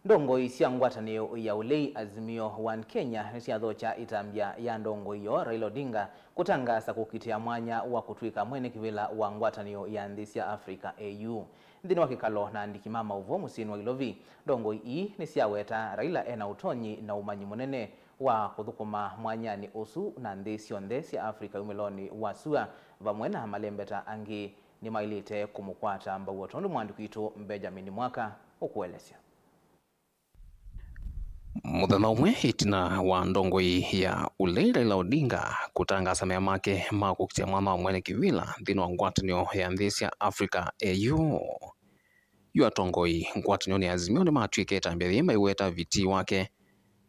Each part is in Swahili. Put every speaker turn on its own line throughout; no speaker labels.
Ndongoi sya Ngwatanio ya ulei Azimio One Kenya nisyathokya itambya ya Ndongoi yo Raila Odinga kutangaasa kuukitia mwanya wa kutwika Mwenekivila wa Ngwatanio ya Nthi Sya Afrika AU. Nthini wa kikalo na aandiki mauvoo musyini wa Ilovi, Ndongoi nisyaweta Raila ena utonyi na umanyi munene wa kuthukuma mwanyani usu na nthi syonthe Sya Afrika umiloni wa Sya vamwe na malembeta angi ni mailite kumukwata Mbau otondu mwandiki witu Benjamin Mwaka ukuelesya.
Muthenya umwe itina wa Ndongoi ya ulei Raila Odinga kutangaasa mea make ma kuukitia mwana wa Mwenekivila nthini wa Ngwatanio ya Nthi Sya Afrika AU. Yu atongoi Ngwatanio ni Azimio ni Atwike itambya thima iweta viti wake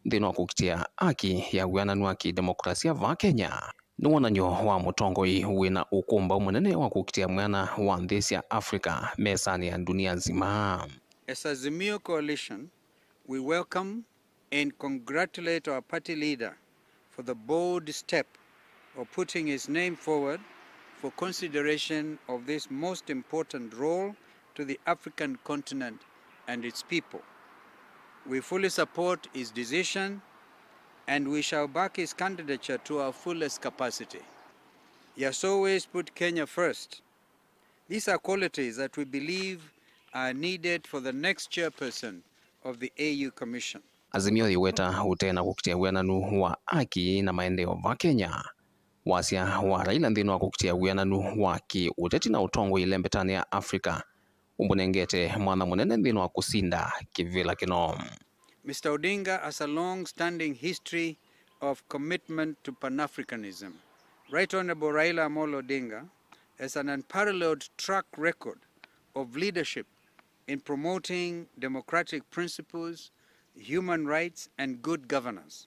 nthini wa kuukitia haki ya wiananu wa kidemokrasia va Kenya. Ni wonanyo wa mutongoi wina ukumba munene wa kuukitia mwana wa Nthi Sya Afrika mesani ya dunia nzima.
As Azimio Coalition, we welcome and congratulate our party leader for the bold step of putting his name forward for consideration of this most important role to the African continent and its people. We fully support his decision and we shall back his candidature to our fullest capacity. He has always put Kenya first. These are qualities that we believe are needed for the next chairperson of the AU Commission.
Azimio iweta utena kuukitia wiananu wa haki na maendeleo va Kenya. Wasia wa Raila nthini wa kuukitia wiananu wa kiuteti na utongoi ilembetani ya Afrika umbunengete mwana munene nthini wa kusinda kivila kino.
Mr. Odinga has a long-standing history of commitment to Pan-Africanism. Right Honorable Raila Odinga has an unparalleled track record of leadership in promoting democratic principles, human rights, and good governance.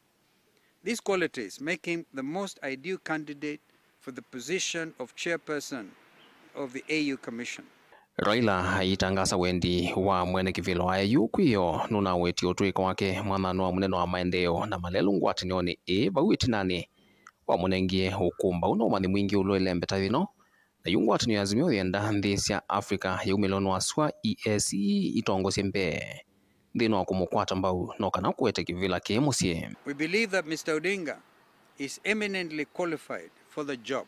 These qualities make him the most ideal candidate for the position of chairperson of the AU Commission.
Raila aitangaasa wendi wa Mwenekivila wa AU kwiyo nuna weti utwika wake mwanano wa munene wa maendeleo na malelu ngwatanioni vau itinani wa munengie ukumba una umanyi mwingi ulwelembeta thino na yu ngwatanio ya Azimio yenda Nthi Sya Afrika ya umiloni wa Sya EAC itongosye mbe nthini wa kumukwata Mbau no kana kuete kivila ki musyi.
We believe that Mr. Odinga is eminently qualified for the job,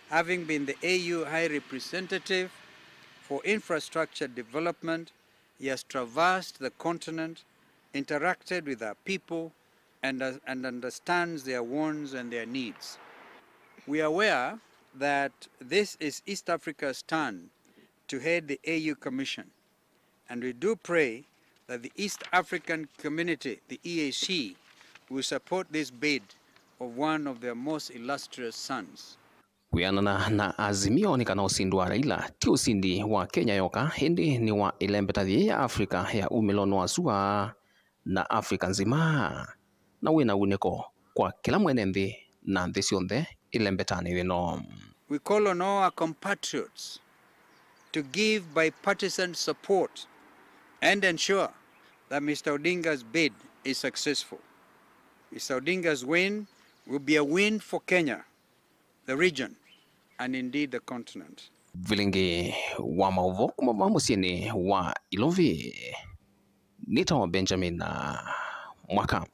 having been the AU High Representative for Infrastructure Development. He has traversed the continent, interacted with our people, and understands their wants and their needs. We are aware that this is East Africa's turn to head the AU Commission, and we do pray that the East African community, the EAC, will support this bid of one of their most illustrious sons.
Kuyanana na Azimio ni kana usindi wa Raila ti usindi wa Kenya yoka hindi ni wa ilembeta ya Afrika ya umiloni wa Sya na Afrika nzima na wina uneko kwa kila mwene nthi na nthi syonthe ilembetani thino.
We call on all our compatriots to give bipartisan support and ensure that Mr. Odinga's bid is successful. Mr. Odinga's win will be a win for Kenya, the region, and indeed the continent.
Vilingi wa mauvoo kumaba musyini wa Ilovi. Nita wa Benjamin Mwaka.